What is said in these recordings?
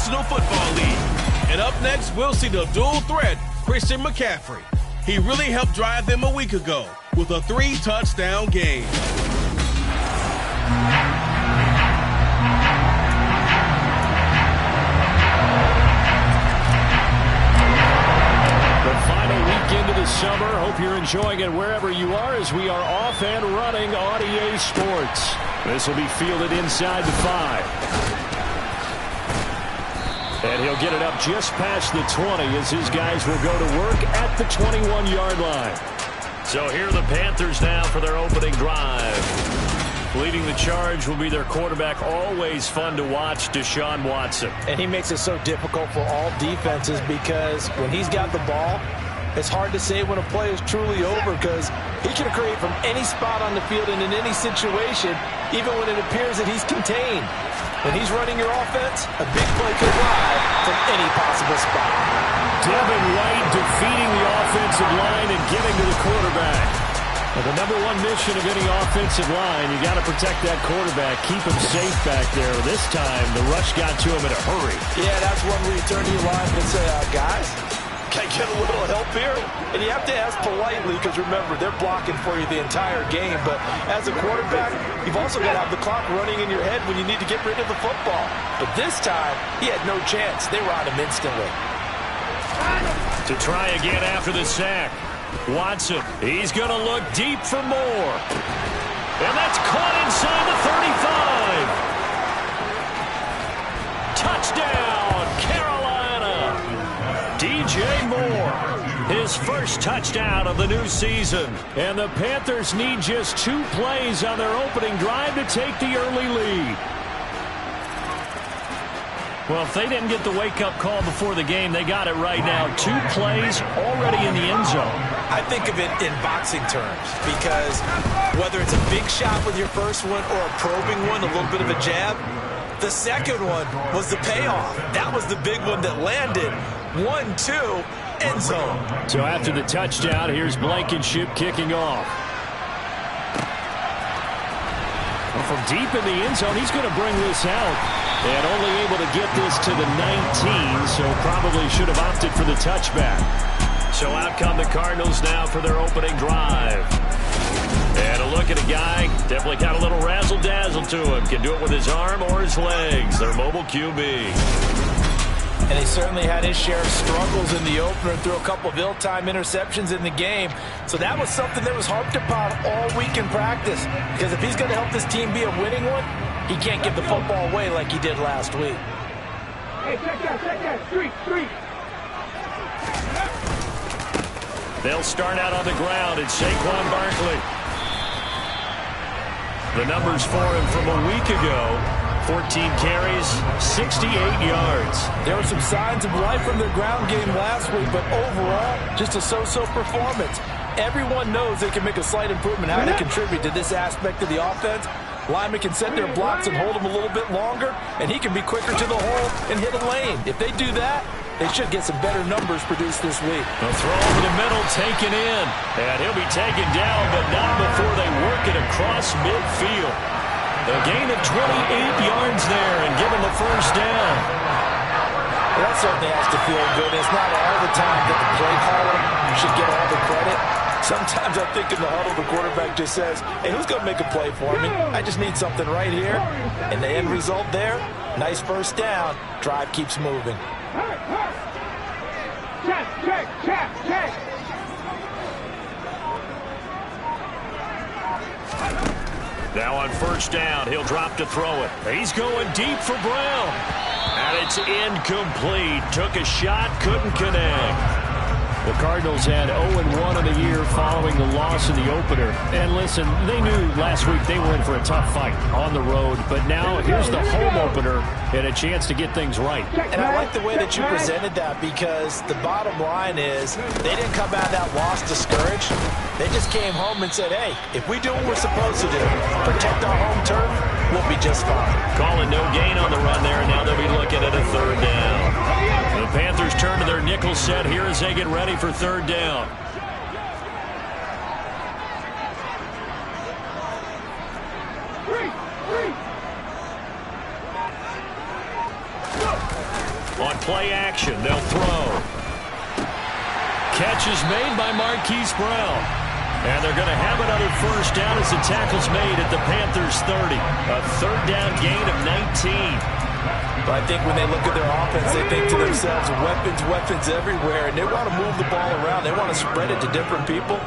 National Football League. And up next, we'll see the dual threat, Christian McCaffrey. He really helped drive them a week ago with a 3-touchdown game. Into the summer. Hope you're enjoying it wherever you are as we are off and running on EA Sports. This will be fielded inside the 5. And he'll get it up just past the 20 as his guys will go to work at the 21-yard line. So here are the Panthers now for their opening drive. Leading the charge will be their quarterback, always fun to watch, Deshaun Watson. And he makes it so difficult for all defenses because when he's got the ball, it's hard to say when a play is truly over because he can create from any spot on the field and in any situation, even when it appears that he's contained. When he's running your offense, a big play could arrive from any possible spot. Devin White defeating the offensive line and getting to the quarterback. Well, the number one mission of any offensive line, you got to protect that quarterback, keep him safe back there. This time, the rush got to him in a hurry. Yeah, that's one where you turn to your line and say, guys, can I get a little help here? And you have to ask politely because, remember, they're blocking for you the entire game. But as a quarterback, you've also got to have the clock running in your head when you need to get rid of the football. But this time, he had no chance. They were on him instantly. To try again after the sack. Watson, he's going to look deep for more. And that's caught inside the 35. Touchdown, Carolina. DJ Moore, his first touchdown of the new season. And the Panthers need just 2 plays on their opening drive to take the early lead. Well, if they didn't get the wake-up call before the game, they got it right now. 2 plays already in the end zone. I think of it in boxing terms because whether it's a big shot with your first one or a probing one, a little bit of a jab, the second one was the payoff. That was the big one that landed. 1-2, end zone. So after the touchdown, here's Blankenship kicking off. Well, from deep in the end zone, he's going to bring this out. And only able to get this to the 19, so probably should have opted for the touchback. So out come the Cardinals now for their opening drive. And a look at a guy, definitely got a little razzle-dazzle to him. Can do it with his arm or his legs. Their mobile QB. And he certainly had his share of struggles in the opener and threw a couple of ill-timed interceptions in the game. So that was something that was harped upon all week in practice. Because if he's going to help this team be a winning one, he can't give the football away like he did last week. Hey, check that, street. They'll start out on the ground. It's Saquon Barkley. The numbers for him from a week ago. 14 carries, 68 yards. There were some signs of life from their ground game last week, but overall, just a so-so performance. Everyone knows they can make a slight improvement how they contribute to this aspect of the offense. Linemen can set their blocks and hold them a little bit longer, and he can be quicker to the hole and hit a lane. If they do that, they should get some better numbers produced this week. A throw over the middle, taken in. And he'll be taken down, but not before they work it across midfield. A gain of 28 yards there and given the first down. Well, that certainly has to feel good. It's not all the time that the play caller should get all the credit. Sometimes I think in the huddle, the quarterback just says, hey, who's going to make a play for me? I just need something right here. And the end result there, nice first down. Drive keeps moving. Check. Now on first down, he'll drop to throw it. He's going deep for Brown. And it's incomplete. Took a shot, couldn't connect. The Cardinals had 0-1 in the year following the loss in the opener. And listen, they knew last week they were in for a tough fight on the road. But now here's the home opener and a chance to get things right. And I like the way that you presented that because the bottom line is they didn't come out of that loss discouraged. They just came home and said, hey, if we do what we're supposed to do, protect our home turf, we'll be just fine. Calling no gain on the run there, and now they'll be looking at a third down. The Panthers turn to their nickel set here as they get ready for third down. On play action, they'll throw. Catch is made by Marquise Brown. And they're going to have another first down as the tackle's made at the Panthers' 30. A third down gain of 19. But I think when they look at their offense, they think to themselves, weapons everywhere, and they want to move the ball around. They want to spread it to different people.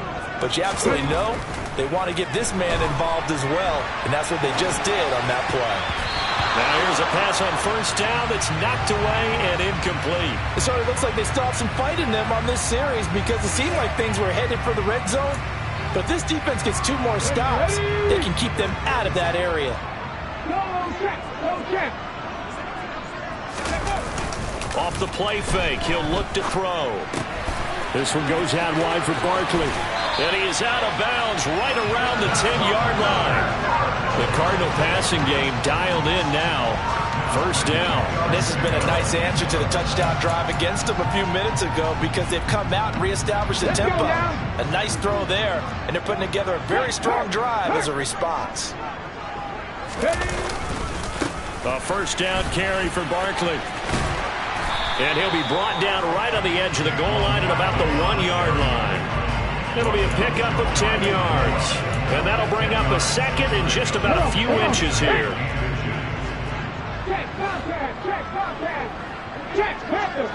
But you absolutely know they want to get this man involved as well, and that's what they just did on that play. Now here's a pass on first down that's knocked away and incomplete. It sort of looks like they still have some fight in them on this series because it seemed like things were headed for the red zone. But this defense gets 2 more stops. They can keep them out of that area. Go check. Off the play fake, he'll look to throw. This one goes out wide for Barkley. And he is out of bounds right around the 10-yard line. The Cardinal passing game dialed in now. First down. This has been a nice answer to the touchdown drive against them a few minutes ago because they've come out and reestablished the tempo. A nice throw there, and they're putting together a very strong drive as a response. A first down carry for Barkley. And he'll be brought down right on the edge of the goal line at about the 1-yard line. It'll be a pickup of 10 yards. And that'll bring up a second and just about a few inches here. Check, contact. Check, Panther.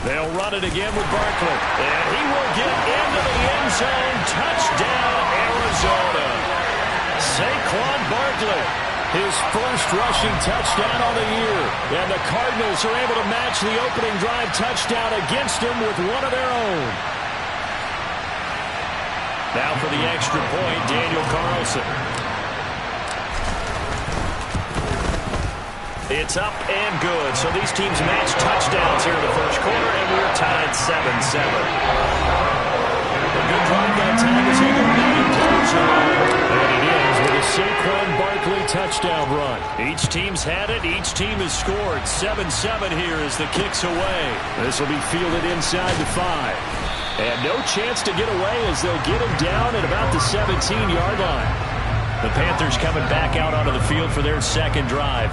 They'll run it again with Barkley. And he will get into the end zone. Touchdown, Arizona. Saquon Barkley. His first rushing touchdown on the year. And the Cardinals are able to match the opening drive touchdown against him with one of their own. Now for the extra point, Daniel Carlson. It's up and good. So these teams match touchdowns here in the first quarter, and we're tied 7-7. A good drive that time as he goes on. And it is with a Saquon Barkley touchdown run. Each team's had it. Each team has scored. 7-7 here as the kick's away. This will be fielded inside the 5. And no chance to get away as they'll get him down at about the 17-yard line. The Panthers coming back out onto the field for their second drive.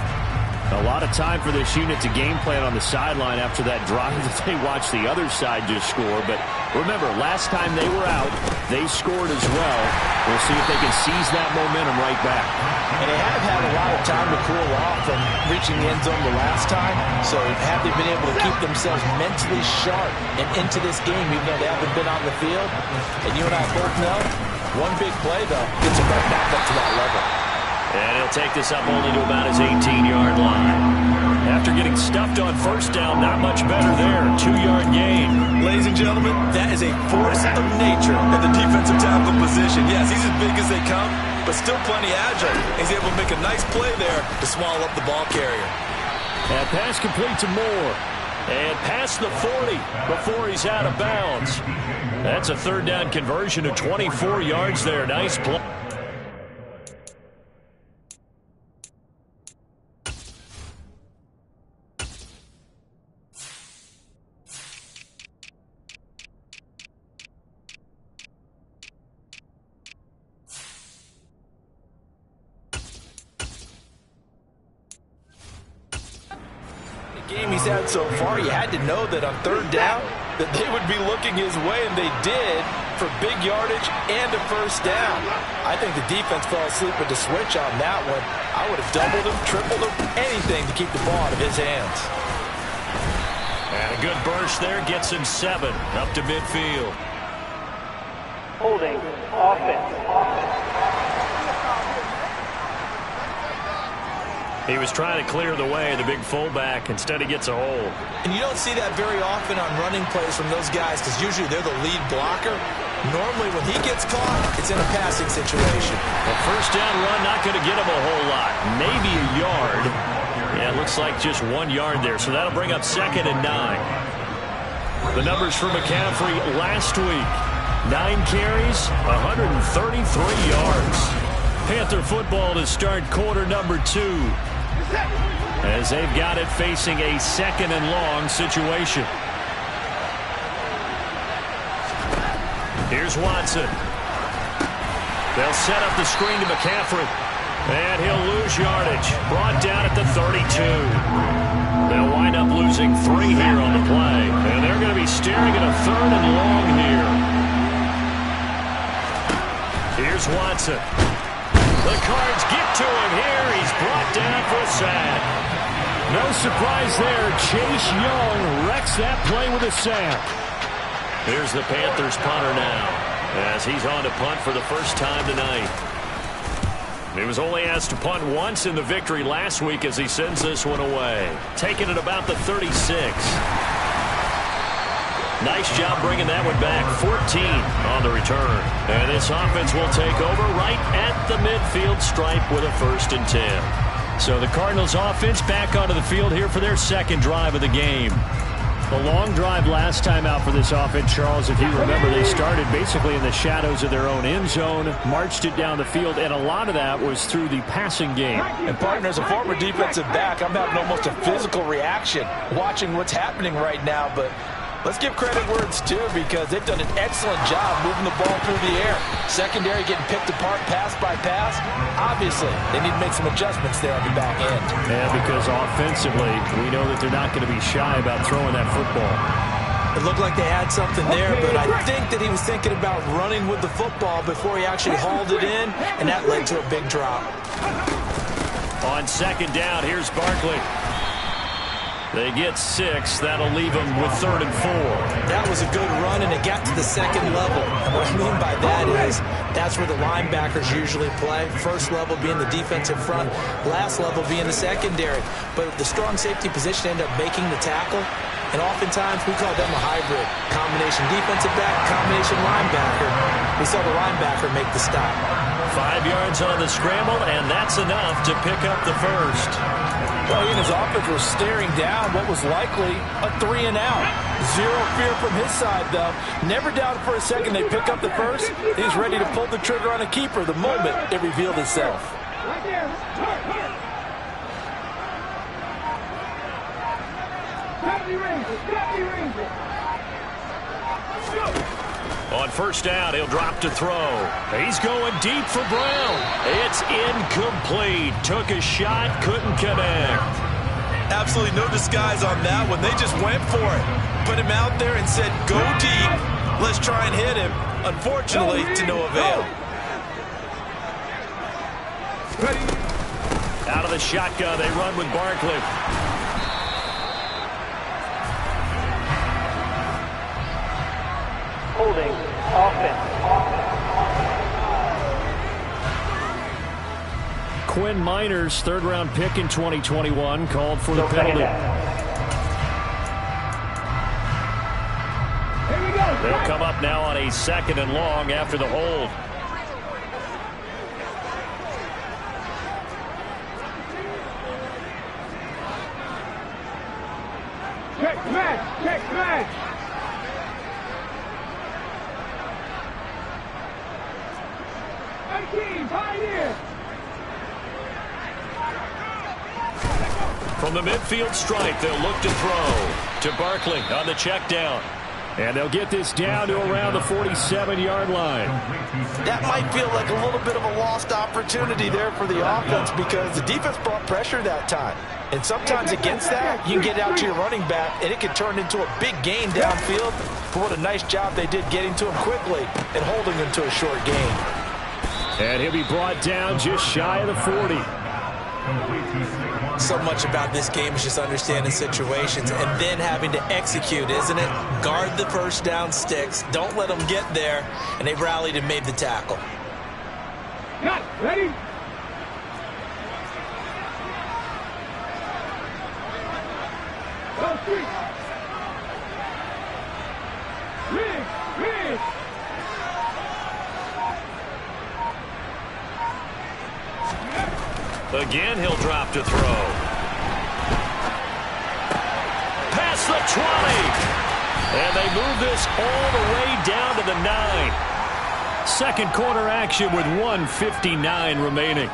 A lot of time for this unit to game plan on the sideline after that drive that they watched the other side just score. But remember, last time they were out, they scored as well. We'll see if they can seize that momentum right back. And they have had a lot of time to cool off from reaching the end zone the last time. So have they been able to keep themselves mentally sharp and into this game even though they haven't been on the field? And you and I both know, one big play, though, gets them right back up to that level. And he'll take this up only to about his 18-yard line. After getting stuffed on first down, not much better there. 2-yard gain. Ladies and gentlemen, that is a force of nature at the defensive tackle position. Yes, he's as big as they come, but still plenty agile. He's able to make a nice play there to swallow up the ball carrier. And pass complete to Moore. And past the 40 before he's out of bounds. That's a third down conversion of 24 yards there. Nice play. Game he's had so far, you had to know that on third down that they would be looking his way, and they did for big yardage and a first down. I think the defense fell asleep with the switch on that one. I would have doubled him, tripled him, anything to keep the ball out of his hands. And a good burst there gets him 7 up to midfield. Holding. Offense. He was trying to clear the way, the big fullback. Instead, he gets a hold. And you don't see that very often on running plays from those guys because usually they're the lead blocker. Normally, when he gets caught, it's in a passing situation. A first down run, not going to get him a whole lot. Maybe a yard. Yeah, it looks like just 1 yard there. So that'll bring up 2nd and 9. The numbers for McCaffrey last week. 9 carries, 133 yards. Panther football to start quarter number 2. As they've got it facing a 2nd and long situation. Here's Watson. They'll set up the screen to McCaffrey. And he'll lose lose yardage. Brought down at the 32. They'll wind up losing 3 here on the play. And they're going to be staring at a 3rd and long here. Here's Watson. The Cards get to him here. He's brought down for a sack. No surprise there. Chase Young wrecks that play with a sack. Here's the Panthers punter now, as he's on to punt for the first time tonight. He was only asked to punt once in the victory last week as he sends this one away. Taking it about the 36. Nice job bringing that one back. 14 on the return. And this offense will take over right at the midfield stripe with a 1st and 10. So the Cardinals offense back onto the field here for their 2nd drive of the game. A long drive last time out for this offense, Charles. If you remember, they started basically in the shadows of their own end zone, marched it down the field, and a lot of that was through the passing game. And partner, as a former defensive back, I'm having almost a physical reaction watching what's happening right now. But let's give credit where it's due, because they've done an excellent job moving the ball through the air. Secondary getting picked apart pass by pass. Obviously, they need to make some adjustments there on the back end. Yeah, because offensively, we know that they're not going to be shy about throwing that football. It looked like they had something there, but I think that he was thinking about running with the football before he actually hauled it in, and that led to a big drop. On 2nd down, here's Barkley. They get 6. That'll leave them with 3rd and 4. That was a good run, and it got to the 2nd level. And what I mean by that is that's where the linebackers usually play. First level being the defensive front, last level being the secondary. But the strong safety position ended up making the tackle. And oftentimes we call them a hybrid. Combination defensive back, combination linebacker. We saw the linebacker make the stop. 5 yards on the scramble, and that's enough to pick up the 1st. Well, he and his offense were staring down what was likely a 3 and out. Zero fear from his side, though. Never doubted for a second they pick up the 1st. He's ready to pull the trigger on a keeper the moment it revealed itself. Right there. Stop the Ranger. On 1st down, he'll drop to throw. He's going deep for Brown. It's incomplete. Took a shot, couldn't connect. Absolutely no disguise on that one. They just went for it. Put him out there and said, go deep. Let's try and hit him. Unfortunately, to no avail. Out of the shotgun, they run with Barkley. Holding. Offense. Quinn Miners, 3rd-round pick in 2021, called for the penalty. Here we go. They'll come up now on a 2nd and long after the hold. Check smash. Check smash. Pioneer. From the midfield stripe, they'll look to throw to Barkley on the check down. And they'll get this down to around the 47-yard line. That might feel like a little bit of a lost opportunity there for the offense, because the defense brought pressure that time. And sometimes against that, you can get out to your running back, and it can turn into a big gain downfield. But what a nice job they did getting to him quickly and holding him to a short gain. And he'll be brought down just shy of the 40. So much about this game is just understanding situations and then having to execute, isn't it? Guard the 1st down sticks. Don't let them get there. And they rallied and made the tackle. Got it. Ready? Go 3. Rig. Again, he'll drop to throw. Past the 20. And they move this all the way down to the 9. 2nd quarter action with 1:59 remaining.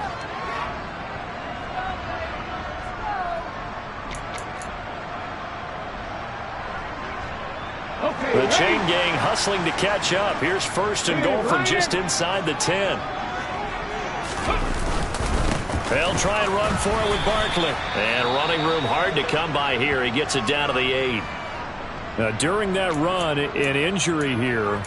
The chain gang hustling to catch up. Here's 1st and goal from just inside the 10. They'll try and run for it with Barkley. And running room hard to come by here. He gets it down to the 8. Now, during that run, an injury here.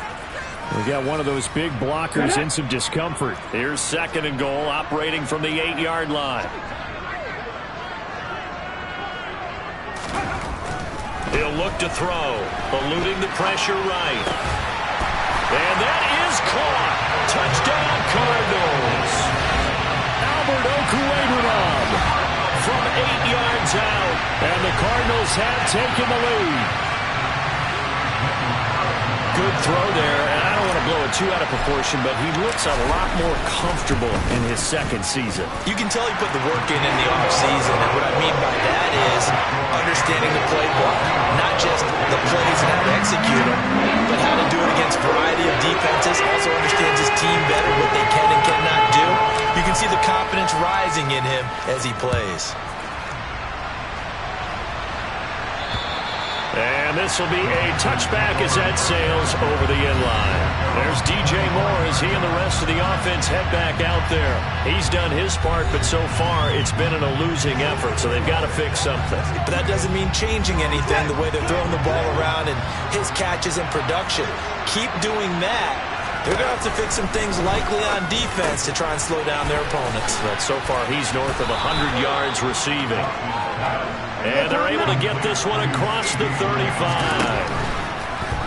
We got one of those big blockers in some discomfort. Here's 2nd and goal, operating from the 8-yard line. He'll look to throw, eluding the pressure right. And that is caught. Touchdown, Cardinals. Albert Okwuegbunam from 8 yards out. And the Cardinals have taken the lead. Good throw there, and I don't want to blow it too out of proportion, but he looks a lot more comfortable in his 2nd season. You can tell he put the work in the offseason, and what I mean by that is understanding the playbook, not just the plays and how to execute them, but how to do it against a variety of defenses, also understands his team better, what they can and cannot do. You can see the confidence rising in him as he plays. And this will be a touchback as that sails over the end line. There's DJ Moore as he and the rest of the offense head back out there. He's done his part, but so far it's been a losing effort, so they've got to fix something. But that doesn't mean changing anything, the way they're throwing the ball around and his catches and production. Keep doing that. They're going to have to fix some things likely on defense to try and slow down their opponents. But so far he's north of 100 yards receiving. And they're able to get this one across the 35.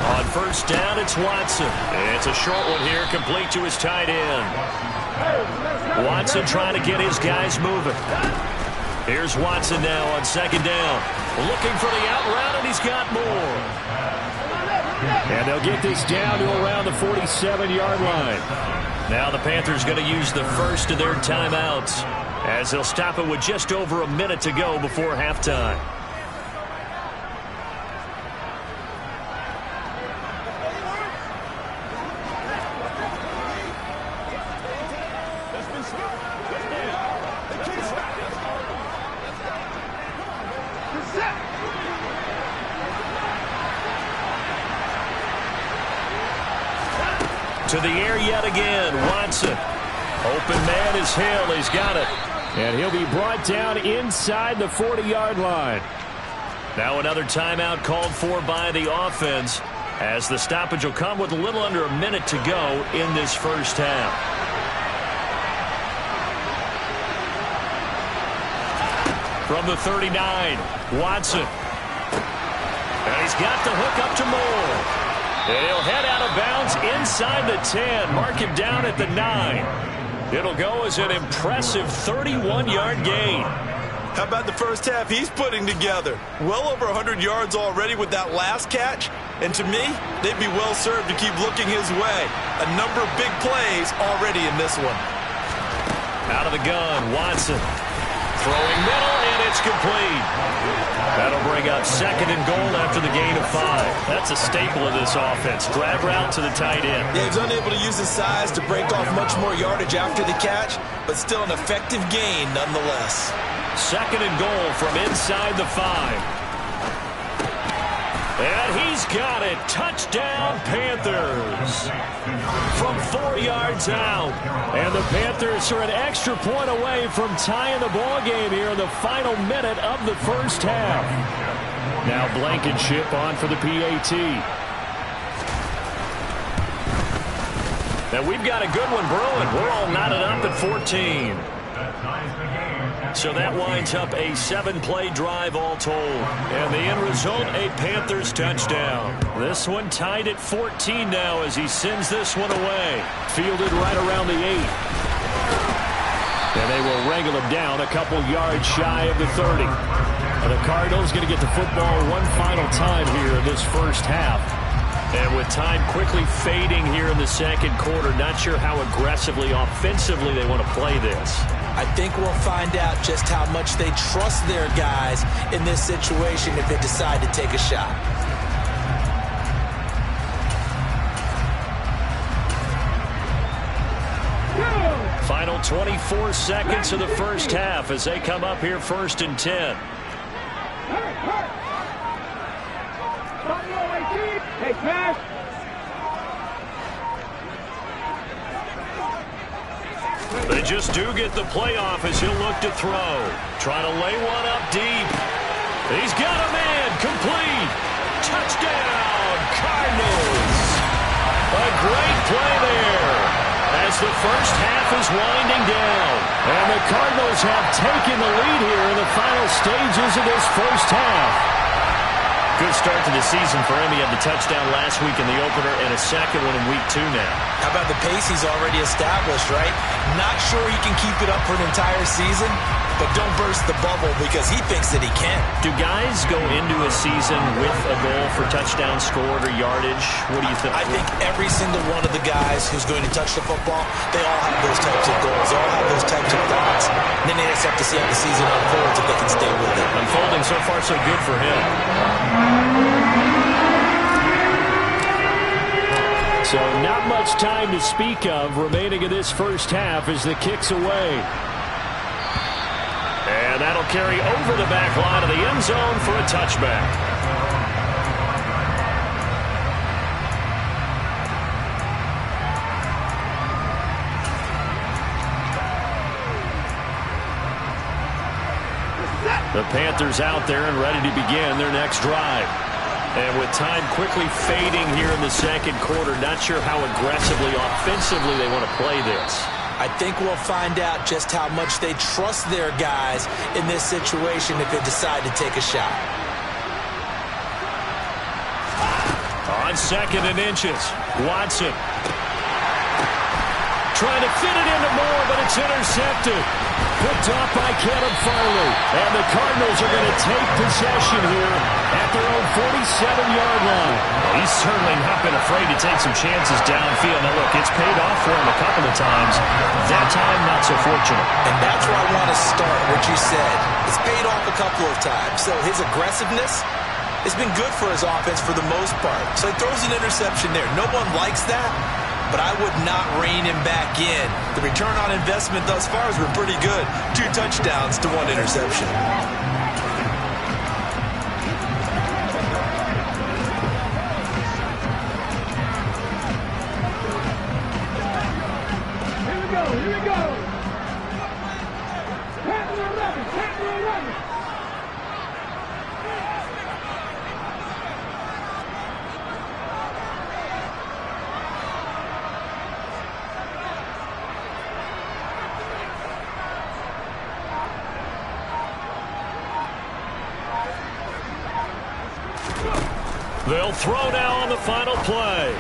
On 1st down, it's Watson. It's a short one here, complete to his tight end. Watson trying to get his guys moving. Here's Watson now on 2nd down. Looking for the out route, and he's got more. And they'll get this down to around the 47-yard line. Now the Panthers going to use the first of their timeouts, as they'll stop it with just over a minute to go before halftime. To the air yet again, Watson. Open man is Hill. He's got it. And he'll be brought down inside the 40-yard line. Now another timeout called for by the offense, as the stoppage will come with a little under a minute to go in this first half. From the 39, Watson. And he's got the hook up to Moore. And he'll head out of bounds inside the 10. Mark him down at the 9. It'll go as an impressive 31-yard gain. How about the first half he's putting together? Well over 100 yards already with that last catch. And to me, they'd be well served to keep looking his way. A number of big plays already in this one. Out of the gun, Watson. Throwing middle, and it's complete. That'll bring up 2nd and goal after the gain of 5. That's a staple of this offense. Drag route to the tight end. Yeah, he's unable to use his size to break off much more yardage after the catch, but still an effective gain nonetheless. 2nd and goal from inside the 5. And he's got it. Touchdown, Panthers. From 4 yards out. And the Panthers are an extra point away from tying the ball game here in the final minute of the first half. Now Blankenship on for the PAT. Now we've got a good one brewing. We're all knotted up at 14. So that winds up a 7-play drive all told. And the end result, a Panthers touchdown. This one tied at 14 now as he sends this one away. Fielded right around the 8. And they will wrangle him down a couple yards shy of the 30. And the Cardinals going to get the football one final time here in this first half. And with time quickly fading here in the second quarter, not sure how aggressively, offensively they want to play this. I think we'll find out just how much they trust their guys in this situation if they decide to take a shot. Final 24 seconds of the first half as they come up here 1st and 10. Hey, pass. They just do get the playoff as he'll look to throw. Trying to lay one up deep. He's got a man. Complete. Touchdown, Cardinals. A great play there as the first half is winding down. And the Cardinals have taken the lead here in the final stages of this first half. Good start to the season for him. He had the touchdown last week in the opener and a second one in week 2 now. How about the pace he's already established, right? Not sure he can keep it up for an entire season, but don't burst the bubble because he thinks that he can. Do guys go into a season with a goal for touchdown scored or yardage? What do you think? I think every single one of the guys who's going to touch the football, they all have those types of goals. They all have those types of thoughts. And then they just have to see how the season unfolds if they can stay with it. Unfolding so far so good for him. So not much time to speak of remaining in this first half as the kick's away. And that'll carry over the back line of the end zone for a touchback. The Panthers out there and ready to begin their next drive. And with time quickly fading here in the second quarter, not sure how aggressively, offensively they want to play this. I think we'll find out just how much they trust their guys in this situation if they decide to take a shot. On 2nd and inches, Watson. Trying to fit it into Moore, but it's intercepted. Picked off by Caleb Farley. And the Cardinals are going to take possession here at their own 47-yard line. Well, he's certainly not been afraid to take some chances downfield. Now, look, it's paid off for him a couple of times. That time, not so fortunate. And that's where I want to start, what you said. It's paid off a couple of times. So his aggressiveness has been good for his offense for the most part. So he throws an interception there. No one likes that, but I would not rein him back in. The return on investment thus far has been pretty good. 2 touchdowns to 1 interception. Here we go. Tackle 11, tackle 11. They'll throw now on the final play.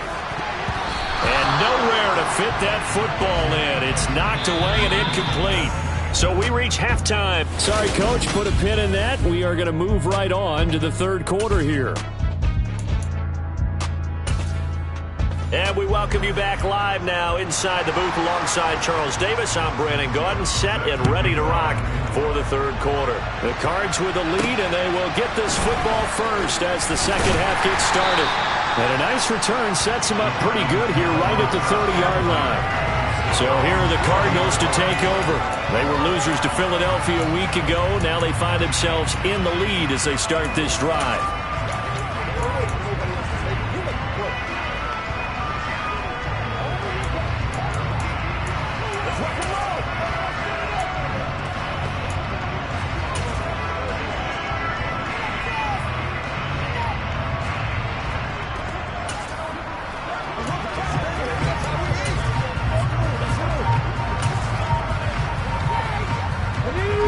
And nowhere to fit that football in. It's knocked away and incomplete. So we reach halftime. Sorry, Coach, put a pin in that. We are going to move right on to the third quarter here. And we welcome you back live now inside the booth alongside Charles Davis. I'm Brandon Gaudin, set and ready to rock for the third quarter. The Cards with the lead, and they will get this football first as the second half gets started. And a nice return sets them up pretty good here right at the 30-yard line. So here are the Cardinals to take over. They were losers to Philadelphia a week ago. Now they find themselves in the lead as they start this drive.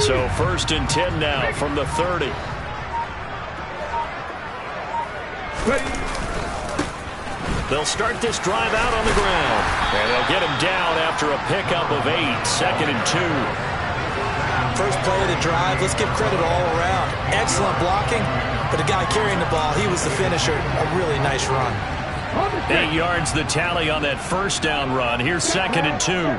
So 1st and 10 now from the 30. They'll start this drive out on the ground. And they'll get him down after a pickup of 8. 2nd and 2. First play of the drive, let's give credit all around. Excellent blocking, but the guy carrying the ball, he was the finisher. A really nice run. 8 yards the tally on that first down run. Here's 2nd and 2.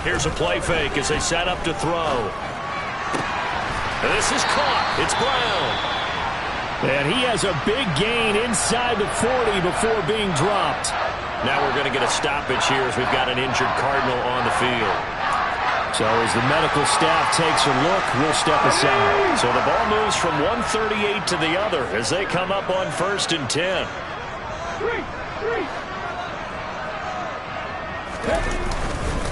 Here's a play fake as they set up to throw. This is caught. It's Brown. And he has a big gain inside the 40 before being dropped. Now we're going to get a stoppage here as we've got an injured Cardinal on the field. So as the medical staff takes a look, we'll step aside. So the ball moves from 138 to the other as they come up on 1st and 10.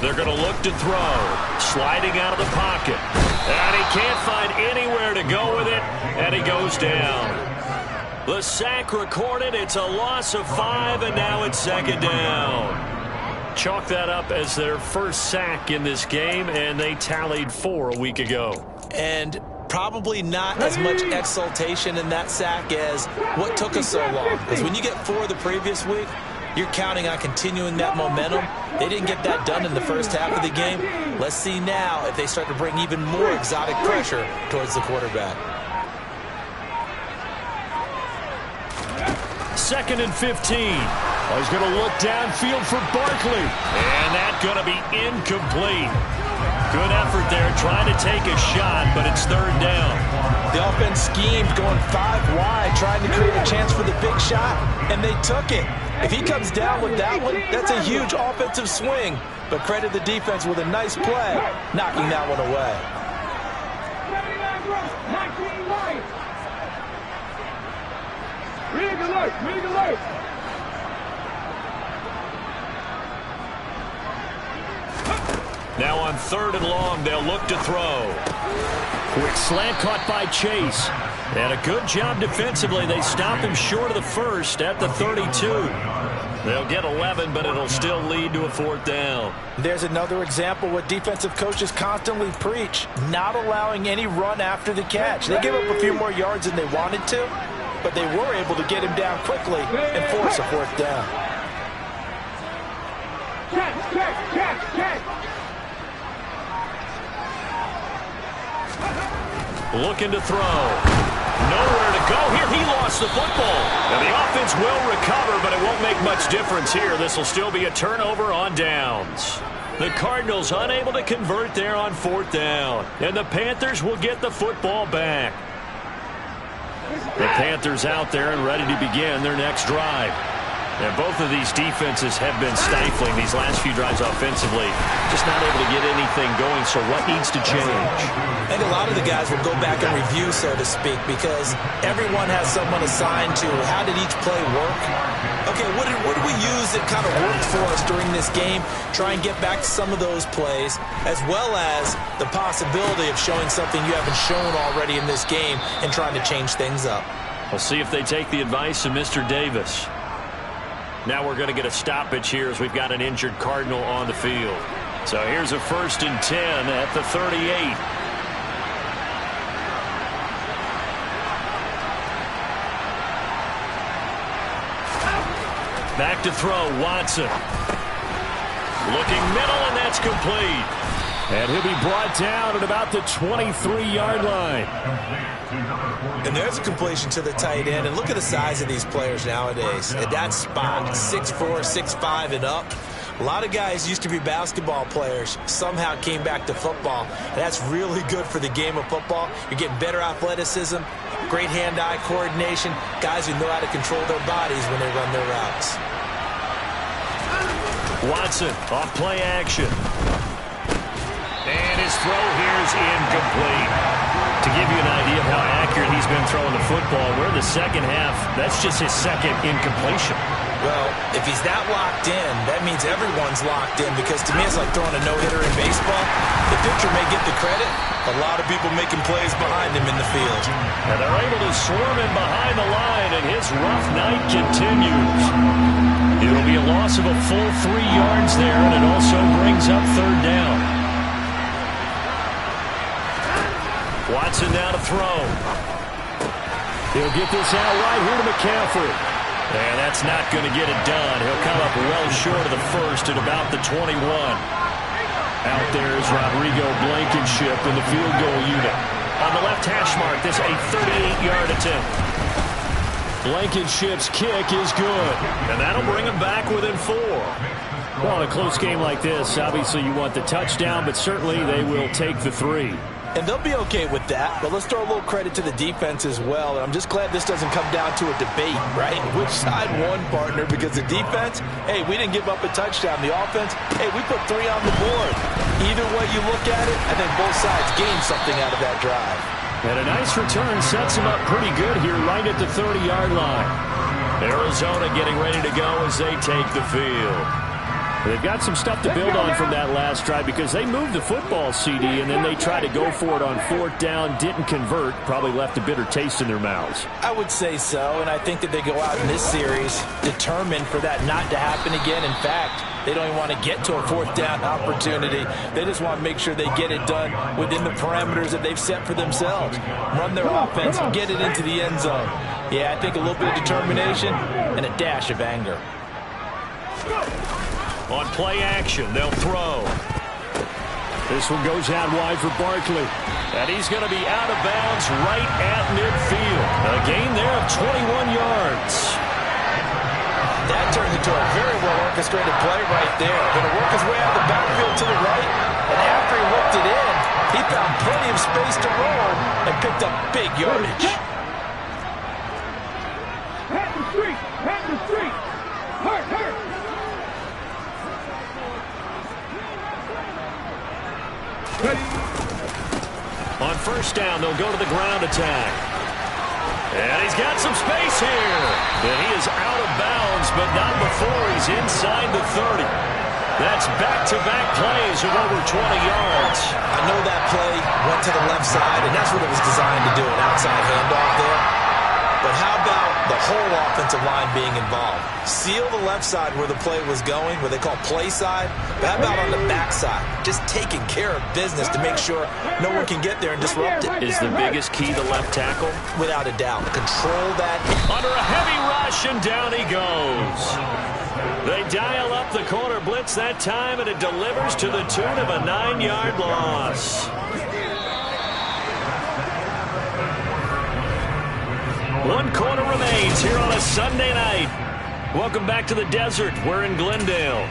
They're going to look to throw. Sliding out of the pocket. And he can't find anywhere to go with it. And he goes down. The sack recorded. It's a loss of 5, and now it's second down. Chalk that up as their first sack in this game, and they tallied 4 a week ago. And probably not as much exultation in that sack as what took us so long. Because when you get 4 the previous week, you're counting on continuing that momentum. They didn't get that done in the first half of the game. Let's see now if they start to bring even more exotic pressure towards the quarterback. 2nd and 15. He's going to look downfield for Barkley. And that's going to be incomplete. Good effort there trying to take a shot, but it's 3rd down. The offense schemed going 5 wide, trying to create a chance for the big shot, and they took it. If he comes down with that one, that's a huge offensive swing. But credit the defense with a nice play, knocking that one away. Rig alert! Rig alert! Now on 3rd and long, they'll look to throw. Quick slant caught by Chase. And a good job defensively. They stop him short of the first at the 32. They'll get 11, but it'll still lead to a 4th down. There's another example what defensive coaches constantly preach, not allowing any run after the catch. They gave up a few more yards than they wanted to, but they were able to get him down quickly and force a 4th down. Check! Looking to throw. Nowhere to go here. He lost the football. And the offense will recover, but it won't make much difference here. This will still be a turnover on downs. The Cardinals unable to convert there on 4th down. And the Panthers will get the football back. The Panthers out there and ready to begin their next drive. And both of these defenses have been stifling these last few drives offensively. Just not able to get anything going, so what needs to change? I think a lot of the guys will go back and review, so to speak, because everyone has someone assigned to how did each play work. Okay, what did we use that kind of worked for us during this game? Try and get back to some of those plays, as well as the possibility of showing something you haven't shown already in this game and trying to change things up. We'll see if they take the advice of Mr. Davis. Now we're going to get a stoppage here as we've got an injured Cardinal on the field. So here's a 1st and 10 at the 38. Back to throw, Watson. Looking middle, and that's complete. And he'll be brought down at about the 23-yard line. And there's a completion to the tight end. And look at the size of these players nowadays. At that spot, 6'4", 6'5", and up. A lot of guys used to be basketball players, somehow came back to football. And that's really good for the game of football. You're getting better athleticism, great hand-eye coordination, guys who know how to control their bodies when they run their routes. Watson off play action. And his throw here is incomplete. To give you an idea of how accurate he's been throwing the football, we're in the second half. That's just his 2nd incompletion. Well, if he's that locked in, that means everyone's locked in, because to me it's like throwing a no-hitter in baseball. The pitcher may get the credit, a lot of people making plays behind him in the field. And they're able to swarm him behind the line, and his rough night continues. It'll be a loss of a full 3 yards there, and it also brings up 3rd down. Watson now to throw. He'll get this out right here to McCaffrey. And that's not going to get it done. He'll come up well short of the first at about the 21. Out there is Rodrigo Blankenship in the field goal unit. On the left hash mark, this a 38-yard attempt. Blankenship's kick is good. And that'll bring him back within 4. Well, in a close game like this, obviously you want the touchdown, but certainly they will take the 3. And they'll be okay with that, but let's throw a little credit to the defense as well. And I'm just glad this doesn't come down to a debate, right? Which side won, partner? Because the defense, hey, we didn't give up a touchdown. The offense, hey, we put 3 on the board. Either way you look at it, I think both sides gained something out of that drive. And a nice return sets him up pretty good here right at the 30-yard line. Arizona getting ready to go as they take the field. They've got some stuff to build on from that last drive because they moved the football, CD, and then they tried to go for it on 4th down, didn't convert, probably left a bitter taste in their mouths. I would say so, and I think that they go out in this series determined for that not to happen again. In fact, they don't even want to get to a 4th down opportunity. They just want to make sure they get it done within the parameters that they've set for themselves. Run their offense, get it into the end zone. Yeah, I think a little bit of determination and a dash of anger. On play action, they'll throw. This one goes out wide for Barkley. And he's going to be out of bounds right at midfield. A gain there of 21 yards. That turned into a very well-orchestrated play right there. Going to work his way out of the backfield to the right. And after he whipped it in, he found plenty of space to roll and picked up big yardage. Hat the street! Hat the street! Hurt, hurt! On 1st down, they'll go to the ground attack. And he's got some space here. And he is out of bounds, but not before he's inside the 30. That's back-to-back plays of over 20 yards. I know that play went to the left side, and that's what it was designed to do, an outside handoff there. But how about the whole offensive line being involved? Seal the left side where the play was going, where they call play side. But how about on the back side? Just taking care of business to make sure no one can get there and disrupt it. Is the biggest key the left tackle? Without a doubt. Control that. Under a heavy rush, and down he goes. They dial up the corner blitz that time, and it delivers to the tune of a 9-yard loss. One quarter remains here on a Sunday night. Welcome back to the desert. We're in Glendale.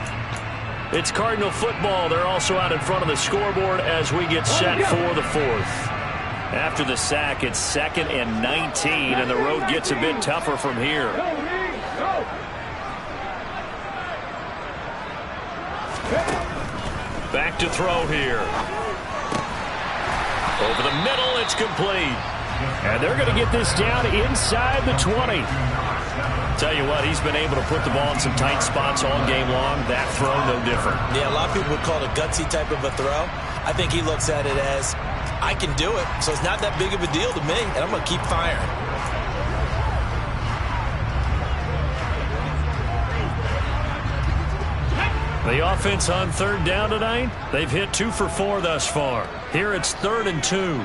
It's Cardinal football. They're also out in front of the scoreboard as we get set for the 4th. After the sack, it's 2nd and 19, and the road gets a bit tougher from here. Back to throw here. Over the middle, it's complete. And they're going to get this down inside the 20. Tell you what, he's been able to put the ball in some tight spots all game long. That throw, no different. Yeah, a lot of people would call it a gutsy type of a throw. I think he looks at it as, I can do it, so it's not that big of a deal to me, and I'm going to keep firing. The offense on 3rd down tonight, they've hit 2 for 4 thus far. Here it's 3rd and 2.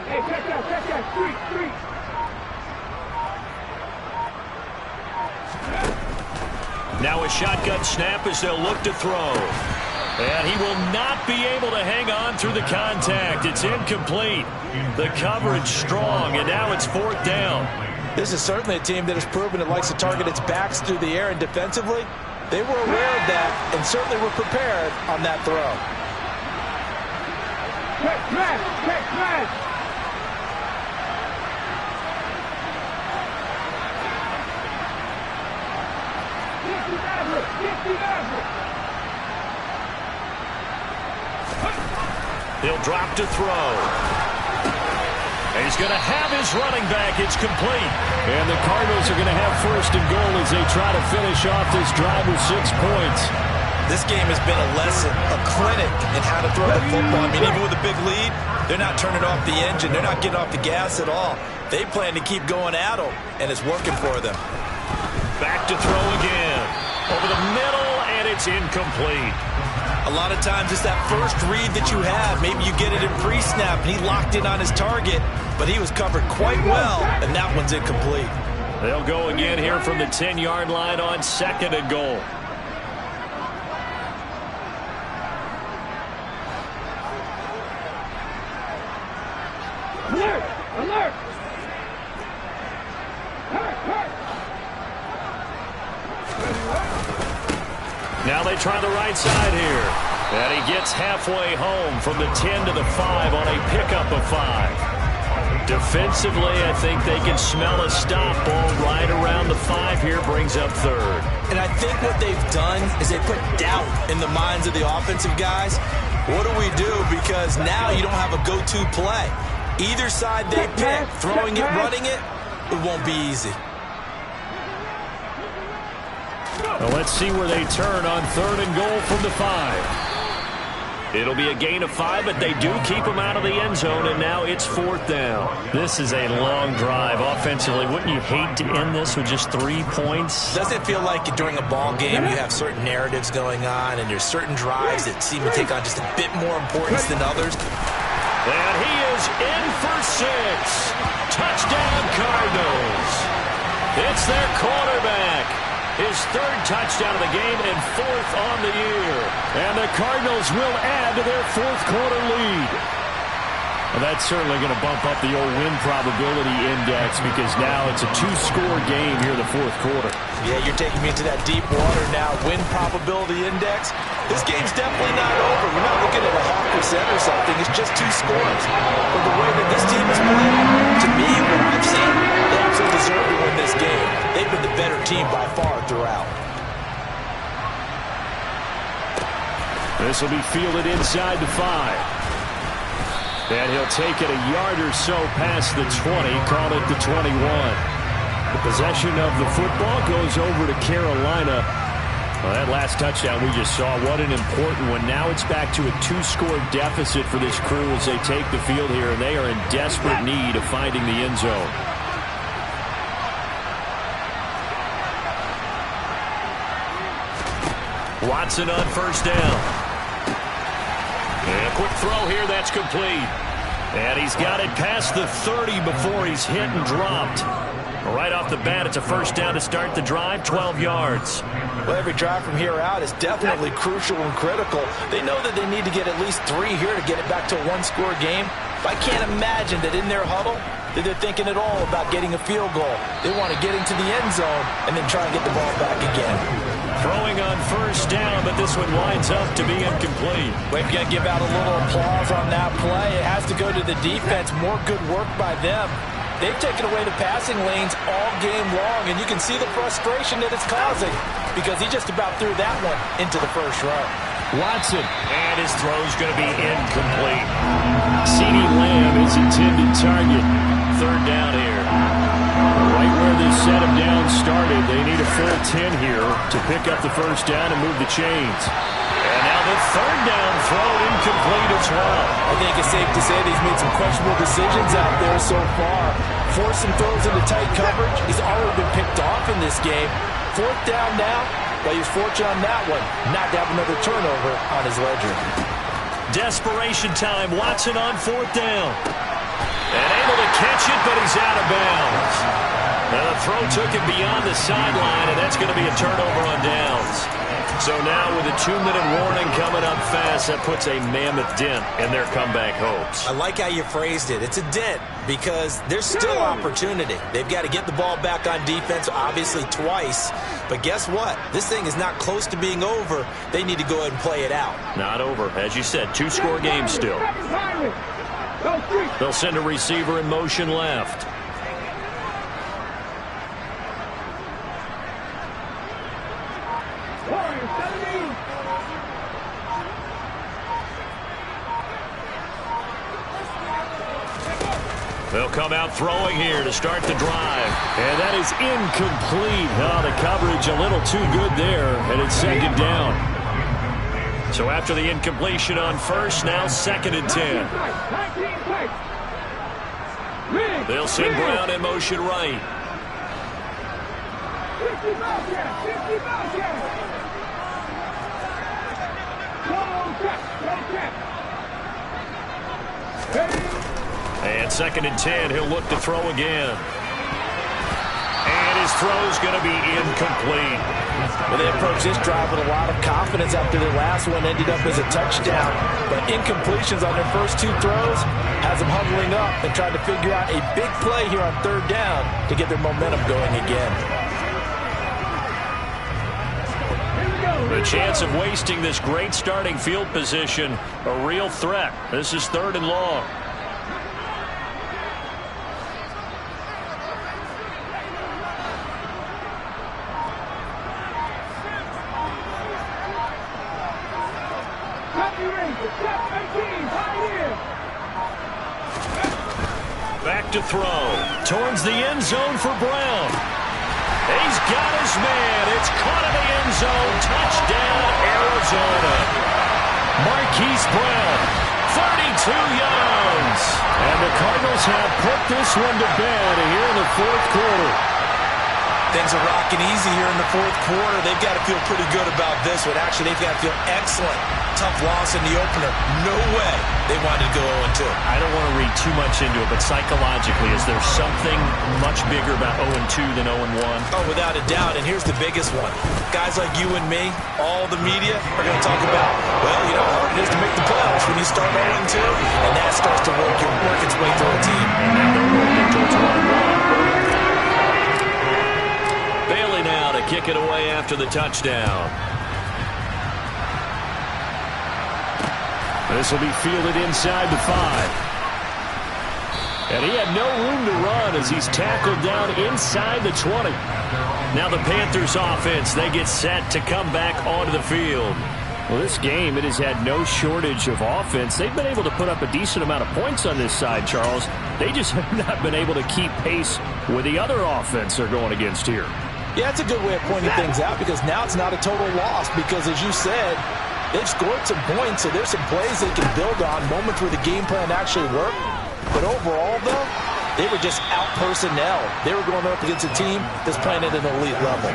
Hey, check that, street! Now a shotgun snap as they'll look to throw. And he will not be able to hang on through the contact. It's incomplete. The coverage strong, and now it's 4th down. This is certainly a team that has proven it likes to target its backs through the air, and defensively, they were aware of that and certainly were prepared on that throw. Check smash! He'll drop to throw. And he's going to have his running back. It's complete. And the Cardinals are going to have 1st and goal as they try to finish off this drive with 6 points. This game has been a lesson, a clinic in how to throw the football. I mean, even with a big lead, they're not turning off the engine. They're not getting off the gas at all. They plan to keep going at them, and it's working for them. Back to throw again. Over the middle, and it's incomplete. A lot of times it's that first read that you have. Maybe you get it in pre-snap, and he locked in on his target, but he was covered quite well, and that one's incomplete. They'll go again here from the 10-yard line on 2nd and goal. Alert! Alert! Now they try the right side here. And he gets halfway home from the 10 to the 5 on a pickup of 5. Defensively, I think they can smell a stop. Ball right around the 5 here, brings up 3rd. And I think what they've done is they put doubt in the minds of the offensive guys. What do we do? Because now you don't have a go-to play. Either side they pick, throwing it, running it, it won't be easy. Well, let's see where they turn on 3rd and goal from the 5. It'll be a gain of 5, but they do keep them out of the end zone, and now it's 4th down. This is a long drive offensively. Wouldn't you hate to end this with just 3 points? Doesn't it feel like during a ball game you have certain narratives going on, and there's certain drives that seem to take on just a bit more importance than others? And he is in for 6. Touchdown, Cardinals. It's their quarterback. His 3rd touchdown of the game and 4th on the year. And the Cardinals will add to their 4th quarter lead. Well, that's certainly going to bump up the old win probability index because now it's a 2-score game here in the 4th quarter. Yeah, you're taking me into that deep water now. Win probability index. This game's definitely not over. We're not looking at a 0.5% or something. It's just 2 scores. But the way that this team is playing, to me, what I've seen, they absolutely deserve to win this game. They've been the better team by far throughout. This will be fielded inside the 5. And he'll take it a yard or so past the 20, call it the 21. The possession of the football goes over to Carolina. Well, that last touchdown we just saw, what an important one. Now it's back to a 2-score deficit for this crew as they take the field here, and they are in desperate need of finding the end zone. Watson on 1st down. And a quick throw here, that's complete. And he's got it past the 30 before he's hit and dropped. Right off the bat, it's a 1st down to start the drive, 12 yards. Well, every drive from here out is definitely crucial and critical. They know that they need to get at least 3 here to get it back to a 1-score game. But I can't imagine that in their huddle that they're thinking at all about getting a field goal. They want to get into the end zone and then try and get the ball back again. Throwing on 1st down, but this one winds up to be incomplete. We've got to give out a little applause on that play. It has to go to the defense. More good work by them. They've taken away the passing lanes all game long, and you can see the frustration that it's causing because he just about threw that one into the 1st row. Watson, and his throw's going to be incomplete. CeeDee Lamb is intended target. 3rd down here. Right where this set of downs started, they need a full 10 here to pick up the 1st down and move the chains. And now the 3rd down throw incomplete as well. I think it's safe to say that he's made some questionable decisions out there so far. Forcing throws into tight coverage. He's already been picked off in this game. 4th down now, but he was fortunate on that one not to have another turnover on his ledger. Desperation time. Watson on 4th down. And able to catch it, but he's out of bounds. Now the throw took him beyond the sideline, and that's going to be a turnover on downs. So now with a 2-minute warning coming up fast, that puts a mammoth dent in their comeback hopes. I like how you phrased it. It's a dent because there's still opportunity. They've got to get the ball back on defense, obviously twice. But guess what? This thing is not close to being over. They need to go ahead and play it out. Not over. As you said, 2-score game still. They'll send a receiver in motion left. They'll come out throwing here to start the drive. And that is incomplete. Oh, the coverage a little too good there, and it's 2nd down. So after the incompletion on 1st, now 2nd and 10. They'll send Brown in motion right. And 2nd and 10, he'll look to throw again. And his throw's going to be incomplete. Well, they approached this drive with a lot of confidence after their last one ended up as a touchdown. But incompletions on their first 2 throws has them huddling up and trying to figure out a big play here on 3rd down to get their momentum going again. The chance of wasting this great starting field position, a real threat. This is 3rd and long. Back to throw. Towards the end zone for Brown. He's got his man. It's caught in the end zone. Touchdown, Arizona. Marquise Brown, 32 yards. And the Cardinals have put this one to bed here in the fourth quarter. Things are rocking easy here in the fourth quarter. They've got to feel pretty good about this one. Actually, they've got to feel excellent. Tough loss in the opener. No way they wanted to go 0-2. I don't want to read too much into it, but psychologically, is there something much bigger about 0-2 than 0-1? Oh, without a doubt, and here's the biggest one. Guys like you and me, all the media, are going to talk about, well, you know how hard it is to make the playoffs when you start 0-2, and that starts to work its way through a team. And now they're working towards 1-1. Bailey now to kick it away after the touchdown. This will be fielded inside the 5. And he had no room to run as he's tackled down inside the 20. Now the Panthers offense, they get set to come back onto the field. Well, this game, it has had no shortage of offense. They've been able to put up a decent amount of points on this side, Charles. They just have not been able to keep pace with the other offense they're going against here. Yeah, it's a good way of pointing things out because now it's not a total loss because, as you said, they've scored some points, so there's some plays they can build on, moments where the game plan actually worked. But overall, though, they were just out-personnel. They were going up against a team that's playing at an elite level.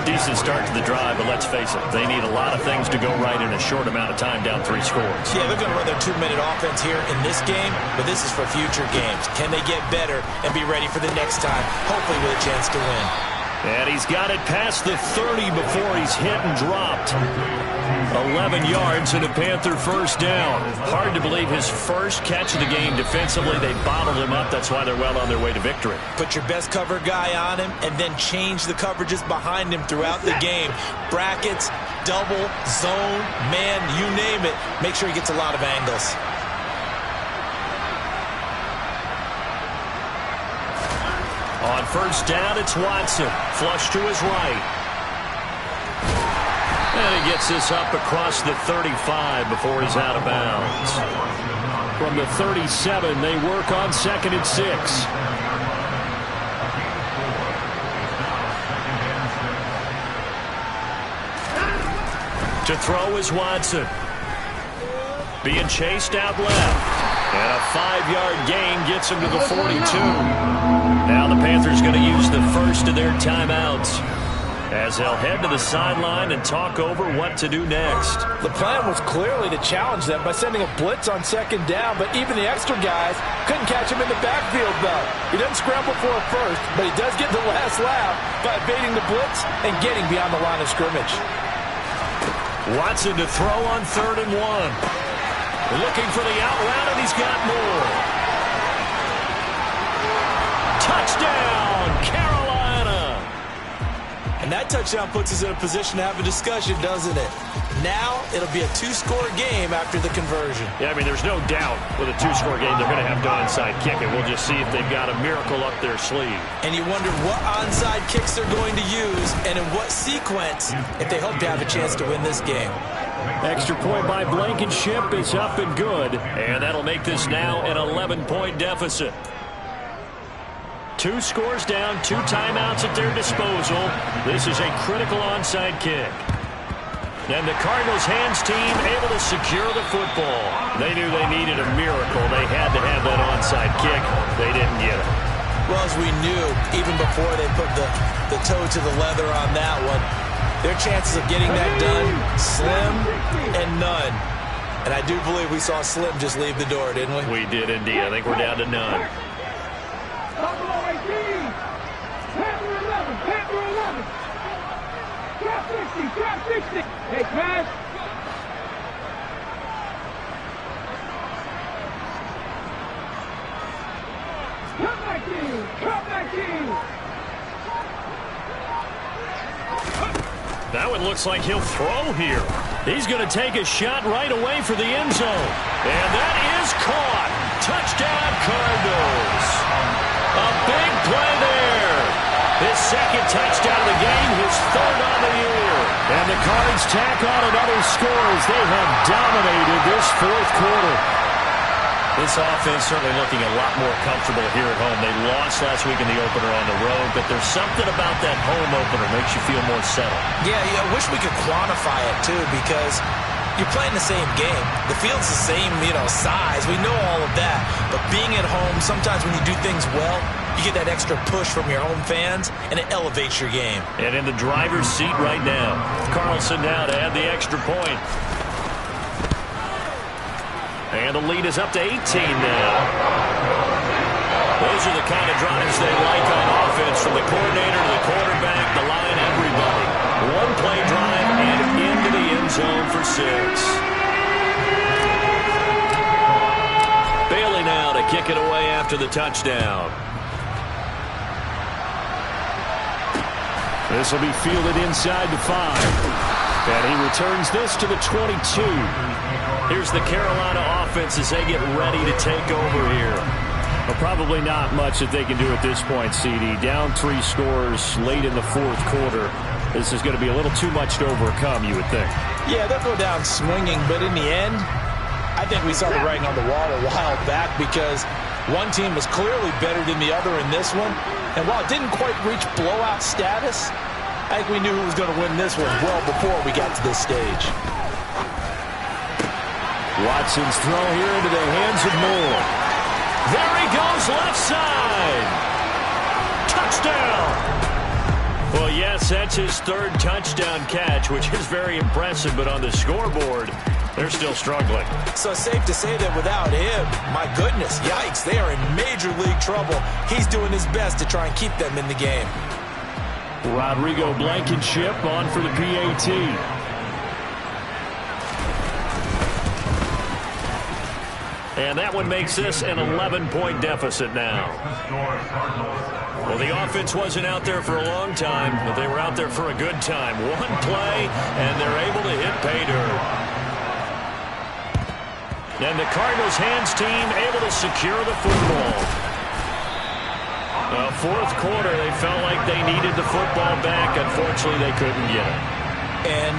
Decent start to the drive, but let's face it, they need a lot of things to go right in a short amount of time down 3 scores. Yeah, they're going to run their 2-minute offense here in this game, but this is for future games. Can they get better and be ready for the next time, hopefully with a chance to win? And he's got it past the 30 before he's hit and dropped. 11 yards and a Panther first down. Hard to believe his first catch of the game defensively. They bottled him up. That's why they're well on their way to victory. Put your best cover guy on him and then change the coverages behind him throughout the game. Brackets, double, zone, man, you name it. Make sure he gets a lot of angles. On first down, it's Watson. Flush to his right. And he gets this up across the 35 before he's out of bounds. From the 37, they work on 2nd and 6. To throw is Watson. Being chased out left. And a 5-yard gain gets him to the 42. Now the Panthers going to use the first of their timeouts as they'll head to the sideline and talk over what to do next. The plan was clearly to challenge them by sending a blitz on 2nd down, but even the extra guys couldn't catch him in the backfield, though. He doesn't scramble for a first, but he does get the last laugh by evading the blitz and getting beyond the line of scrimmage. Watson to throw on 3rd and 1. Looking for the out route, and he's got more. Touchdown, Carolina! And that touchdown puts us in a position to have a discussion, doesn't it? Now it'll be a 2-score game after the conversion. Yeah, I mean, there's no doubt with a 2-score game they're going to have to onside kick it. We'll just see if they've got a miracle up their sleeve. And you wonder what onside kicks they're going to use and in what sequence if they hope to have a chance to win this game. Extra point by Blankenship is up and good. And that'll make this now an 11-point deficit. 2 scores down, 2 timeouts at their disposal. This is a critical onside kick. And the Cardinals hands team able to secure the football. They knew they needed a miracle. They had to have that onside kick. They didn't get it. Well, as we knew, even before they put the toe to the leather on that one, their chances of getting that done, slim and none. And I do believe we saw Slim just leave the door, didn't we? We did indeed. I think we're down to none. Buffalo 18. Panther 11. Panther 11. Trap 60. Trap 60. Hey, pass. Come back in. Come back in. That one looks like he'll throw here. He's going to take a shot right away for the end zone. And that is caught. Touchdown, Cardinals. A big play there. His 2nd touchdown of the game, his 3rd on the year. And the Cards tack on another score as they have dominated this 4th quarter. This offense certainly looking a lot more comfortable here at home. They lost last week in the opener on the road, but there's something about that home opener makes you feel more settled. Yeah, I wish we could quantify it, too, because you're playing the same game. The field's the same, size. We know all of that. But being at home, sometimes when you do things well, you get that extra push from your home fans, and it elevates your game. And in the driver's seat right now, Carlson now to add the extra point. And the lead is up to 18 now. Those are the kind of drives they like on offense, from the coordinator to the quarterback, the line, everybody. One play drive and into the end zone for 6. Bailey now to kick it away after the touchdown. This will be fielded inside the 5. And he returns this to the 22. Here's the Carolina offense as they get ready to take over here. Well, probably not much that they can do at this point, CD. Down 3 scores late in the 4th quarter. This is going to be a little too much to overcome, you would think. Yeah, they'll go down swinging, but in the end, I think we saw the writing on the wall a while back, because one team was clearly better than the other in this one. And while it didn't quite reach blowout status, I think we knew who was going to win this one well before we got to this stage. Watson's throw here into the hands of Moore. There he goes, left side. Touchdown. Well, yes, that's his 3rd touchdown catch, which is very impressive, but on the scoreboard, they're still struggling. So it's safe to say that without him, my goodness, yikes, they are in major league trouble. He's doing his best to try and keep them in the game. Rodrigo Blankenship on for the PAT. And that one makes this an 11-point deficit now. Well, the offense wasn't out there for a long time, but they were out there for a good time. One play, and they're able to hit pay dirt. And the Cardinals' hands team able to secure the football. 4th quarter, they felt like they needed the football back. Unfortunately, they couldn't get it. And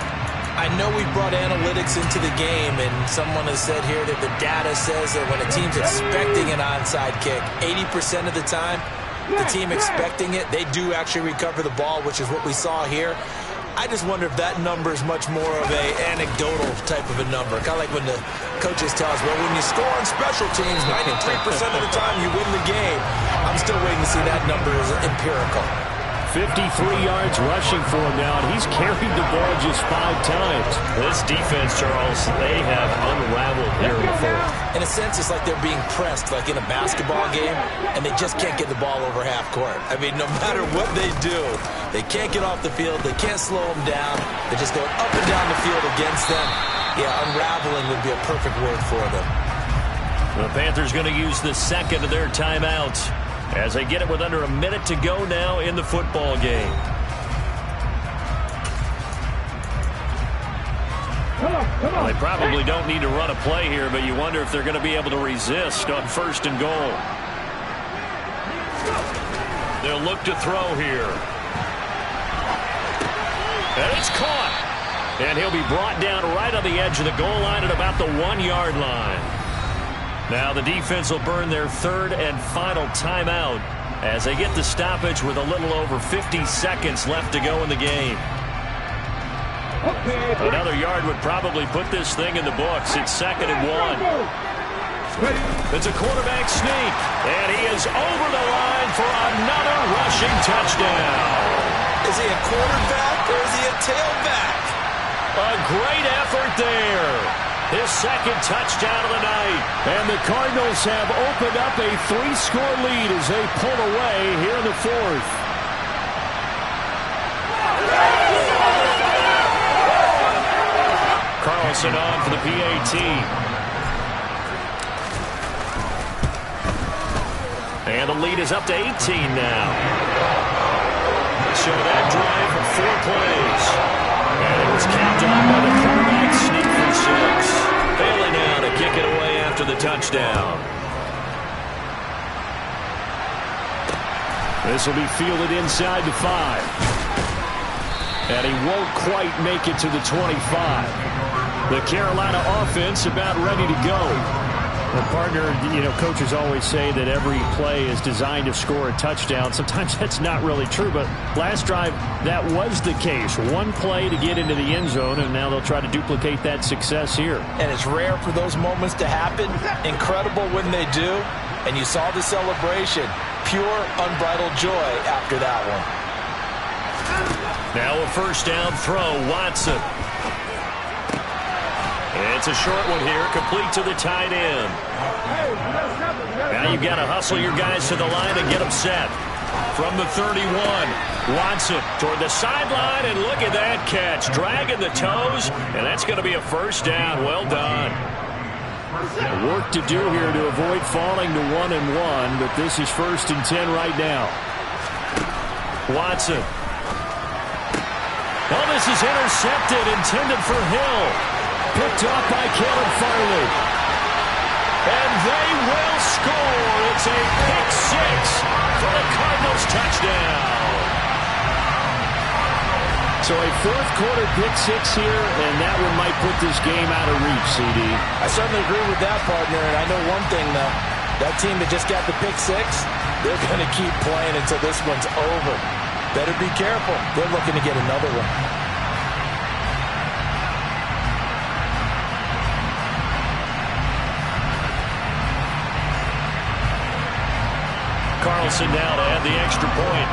I know we brought analytics into the game, and someone has said here that the data says that when a team's expecting an onside kick, 80% of the time, the team expecting it, they do actually recover the ball, which is what we saw here. I just wonder if that number is much more of a anecdotal type of a number. Kind of like when the coaches tell us, well, when you score on special teams, 93% of the time you win the game. I'm still waiting to see that number as empirical. 53 yards rushing for him now, and he's carried the ball just 5 times. This defense, Charles, they have unraveled here in the 4th. In a sense, it's like they're being pressed, like in a basketball game, and they just can't get the ball over half court. I mean, no matter what they do, they can't get off the field. They can't slow them down. They're just going up and down the field against them. Yeah, unraveling would be a perfect word for them. The Panthers going to use the 2nd of their timeouts as they get it with under a minute to go now in the football game. Well, they probably don't need to run a play here, but you wonder if they're going to be able to resist on 1st and goal. They'll look to throw here. And it's caught. And he'll be brought down right on the edge of the goal line at about the 1-yard line. Now the defense will burn their 3rd and final timeout as they get the stoppage with a little over 50 seconds left to go in the game. Another yard would probably put this thing in the books. It's 2nd and 1. It's a quarterback sneak, and he is over the line for another rushing touchdown. Is he a quarterback or is he a tailback? A great effort there. His 2nd touchdown of the night. And the Cardinals have opened up a 3-score lead as they pull away here in the 4th. Carlson on for the PAT. And the lead is up to 18 now. So that drive for 4 plays. And it was capped off by the quarterback sneak for 6. Bailey now to kick it away after the touchdown. This will be fielded inside the 5. And he won't quite make it to the 25. The Carolina offense about ready to go. Well, partner, coaches always say that every play is designed to score a touchdown. Sometimes that's not really true, but last drive, that was the case. One play to get into the end zone, and now they'll try to duplicate that success here. And it's rare for those moments to happen. Incredible when they do. And you saw the celebration. Pure, unbridled joy after that one. Now a first down throw, Watson. It's a short one here, complete to the tight end. Now you've got to hustle your guys to the line and get them set. From the 31, Watson toward the sideline, and look at that catch. Dragging the toes, and that's going to be a first down. Well done. Work to do here to avoid falling to 1-1, but this is 1st and 10 right now. Watson. Oh, this is intercepted, intended for Hill. Picked up by Caleb Farley. And they will score. It's a pick six for the Cardinals touchdown. So a fourth-quarter pick six here, and that one might put this game out of reach, CD. I certainly agree with that, partner. And I know one thing, though. That team that just got the pick six, they're going to keep playing until this one's over. Better be careful. They're looking to get another one. Carlson now to add the extra point.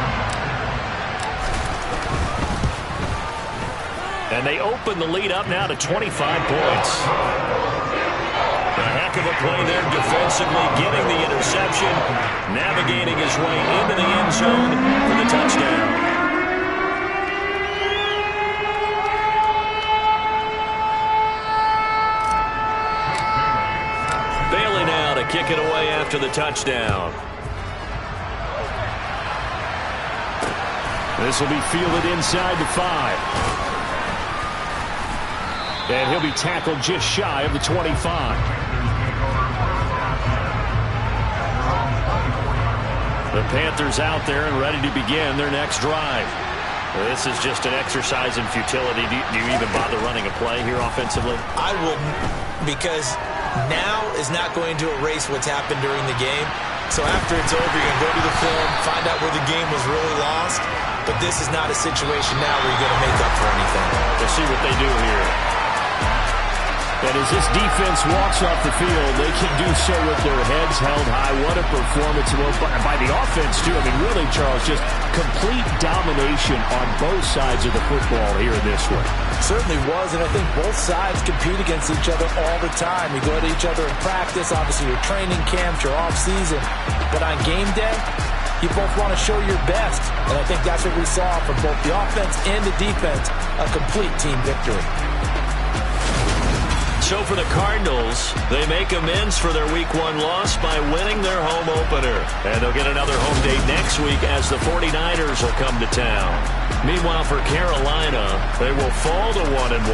And they open the lead up now to 25 points. A heck of a play there defensively, getting the interception, navigating his way into the end zone for the touchdown. Bailey now to kick it away after the touchdown. This will be fielded inside the 5. And he'll be tackled just shy of the 25. The Panthers out there and ready to begin their next drive. This is just an exercise in futility. Do you even bother running a play here offensively? I wouldn't, because now is not going to erase what's happened during the game. So after it's over, you're going to go to the film, find out where the game was really lost. But this is not a situation now where you're going to make up for anything. We'll see what they do here. And as this defense walks off the field, they can do so with their heads held high. What a performance by the offense, too. I mean, really, Charles, just complete domination on both sides of the football here in this one. Certainly was, and I think both sides compete against each other all the time. You go to each other in practice, obviously your training camps, your off-season. But on game day, you both want to show your best. And I think that's what we saw from both the offense and the defense, a complete team victory. So for the Cardinals, they make amends for their Week 1 loss by winning their home opener. And they'll get another home date next week as the 49ers will come to town. Meanwhile, for Carolina, they will fall to 1-1.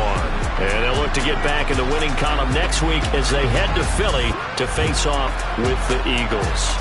And they'll look to get back in the winning column next week as they head to Philly to face off with the Eagles.